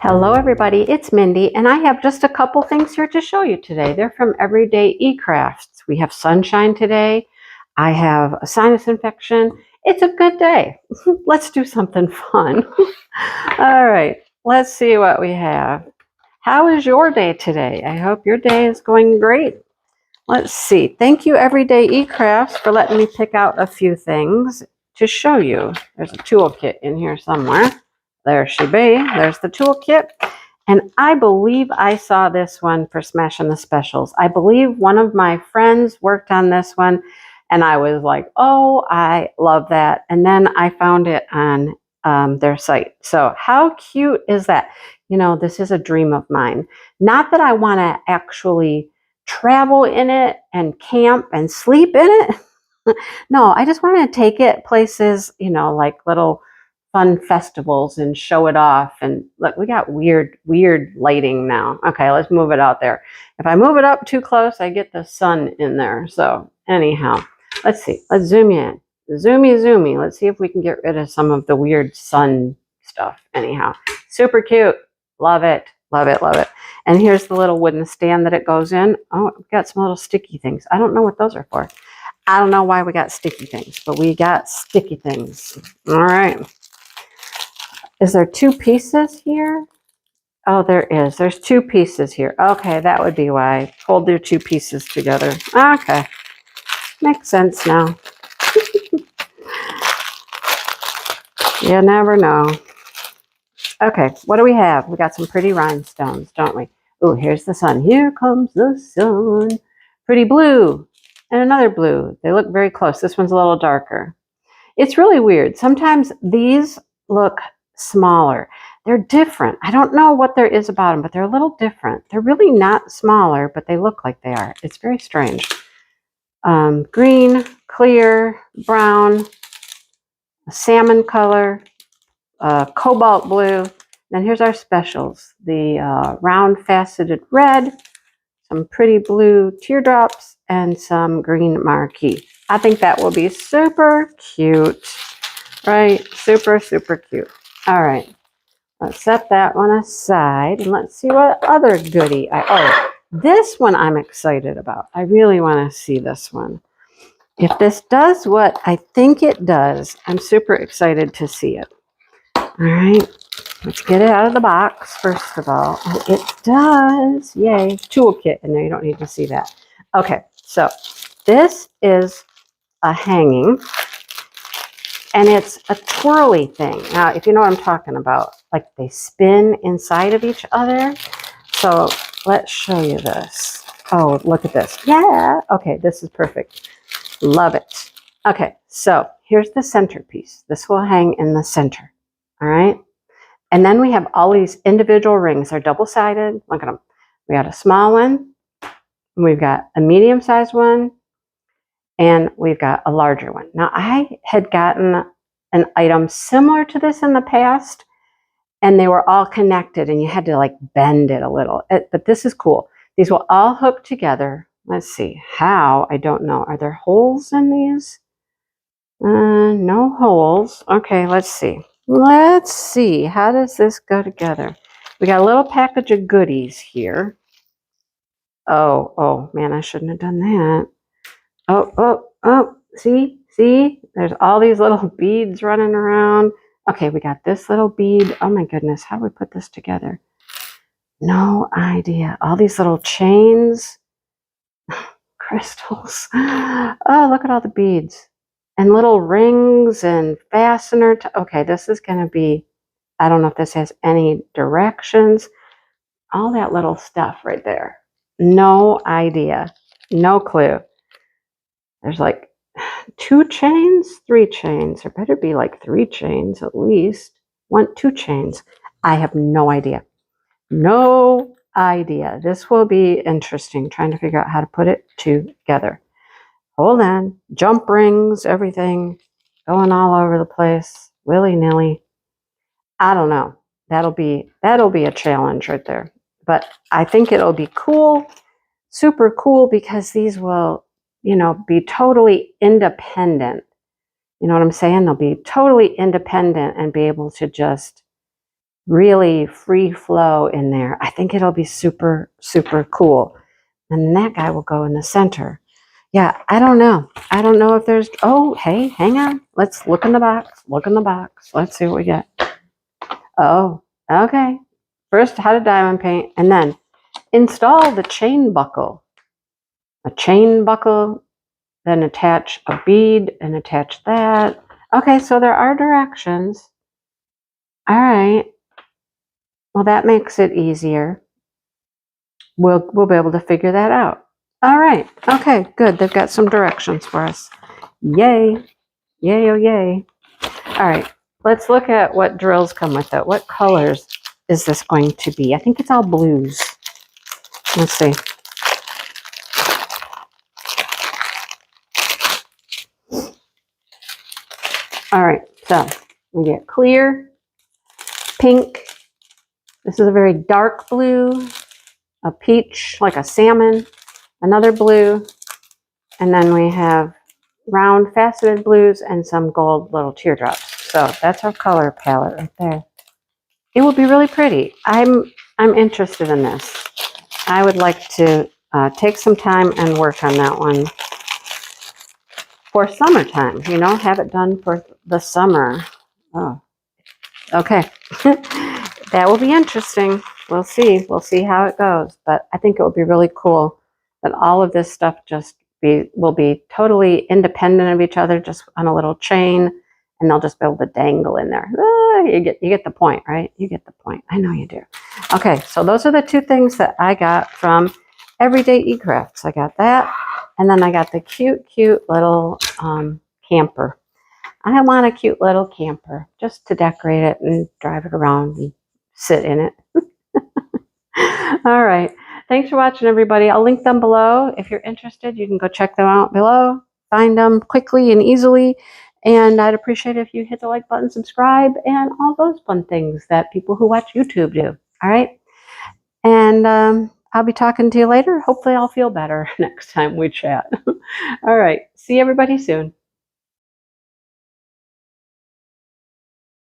Hello everybody, it's Mindy and I have just a couple things here to show you today. They're from Everydayecrafts. We have sunshine today. I have a sinus infection. It's a good day. Let's do something fun. All right, let's see what we have. How is your day today? I hope your day is going great. Let's see. Thank you Everydayecrafts for letting me pick out a few things to show you. There's a toolkit in here somewhere. There she be. There's the toolkit. And I believe I saw this one for Smashing the Specials. I believe one of my friends worked on this one and I was like, oh, I love that. And then I found it on their site. So how cute is that? You know, this is a dream of mine. Not that I want to actually travel in it and camp and sleep in it. No, I just want to take it places, you know, like little fun festivals and show it off. And look, we got weird lighting now. Okay, let's move it out there. If I move it up too close, I get the sun in there. So anyhow, let's see. Let's zoom in. Zoomy. Let's see if we can get rid of some of the weird sun stuff. Anyhow, super cute. Love it. And here's the little wooden stand that it goes in. Oh, we've got some little sticky things. I don't know what those are for. I don't know why we got sticky things, but we got sticky things. All right. Is there two pieces here? Oh, there is. There's two pieces here. Okay, that would be why I pulled their two pieces together. Okay. Makes sense now. You never know. Okay, what do we have? We got some pretty rhinestones, don't we? Oh, here's the sun. Here comes the sun. Pretty blue. And another blue. They look very close. This one's a little darker. It's really weird. Sometimes these look smaller. They're different. I don't know what there is about them, but they're a little different. They're really not smaller, but they look like they are. It's very strange. Green, clear, brown, salmon color, cobalt blue. And here's our specials. The round faceted red, some pretty blue teardrops, and some green marquee. I think that will be super cute, right? Super cute. All right, let's set that one aside and let's see what other goodie this one I'm excited about. I really want to see this one. If this does what I think it does, I'm super excited to see it. All right, let's get it out of the box first of all. Oh, it does. Yay. Toolkit in there. You don't need to see that. Okay, so this is a hanging, and it's a twirly thing. Now, if you know what I'm talking about, like they spin inside of each other. So let's show you this. Oh, look at this. Yeah. Okay, this is perfect. Love it. Okay, so here's the centerpiece. This will hang in the center. All right. And then we have all these individual rings. They're double-sided. Look at them. We got a small one. We've got a medium-sized one. And we've got a larger one. Now, I had gotten an item similar to this in the past, and they were all connected, and you had to like bend it a little. But this is cool. These will all hook together. Let's see. How? I don't know. Are there holes in these? No holes. Okay, let's see. Let's see. How does this go together? We got a little package of goodies here. Oh, man, I shouldn't have done that. Oh, see? There's all these little beads running around. Okay, we got this little bead. Oh my goodness, how do we put this together? No idea. All these little chains. Crystals. Oh, look at all the beads. And little rings and fastener. Okay, this is going to be, I don't know if this has any directions. All that little stuff right there. No idea. No clue. There's like 2 chains, 3 chains. There better be like 3 chains at least. 2 chains. I have no idea. No idea. This will be interesting, trying to figure out how to put it together. Hold on. Jump rings, everything going all over the place, willy-nilly. I don't know. That'll be a challenge right there. But I think it'll be cool, super cool, because these will, you know, be totally independent. You know what I'm saying? They'll be totally independent and be able to just really free flow in there. I think it'll be super, super cool. And that guy will go in the center. Yeah, I don't know. I don't know if there's, oh, hey, hang on. Let's look in the box. Look in the box. Let's see what we get. Oh, okay. First, how to diamond paint, and then install the chain buckle. A chain buckle, then attach a bead and attach that. Okay, so there are directions. All right. Well, that makes it easier. We'll be able to figure that out. All right. Okay, good. They've got some directions for us. Yay. Yay, oh yay. All right. Let's look at what drills come with it. What colors is this going to be? I think it's all blues. Let's see. All right. So we get clear, pink. This is a very dark blue, a peach, like a salmon, another blue, and then we have round faceted blues and some gold little teardrops. So that's our color palette right there. It will be really pretty. I'm interested in this. I would like to take some time and work on that one for summertime, you know, have it done for the summer. Oh, okay. That will be interesting. We'll see. We'll see how it goes. But I think it will be really cool that all of this stuff will be totally independent of each other, just on a little chain, and they'll just be able to dangle in there. You get the point, right? You get the point. I know you do. Okay, so those are the two things that I got from Everydayecrafts. I got that, and then I got the cute little camper. I want a cute little camper just to decorate it and drive it around and sit in it. All right. Thanks for watching, everybody. I'll link them below. If you're interested, you can go check them out below. Find them quickly and easily. And I'd appreciate it if you hit the like button, subscribe, and all those fun things that people who watch YouTube do. All right. And I'll be talking to you later. Hopefully I'll feel better next time we chat. All right. See everybody soon.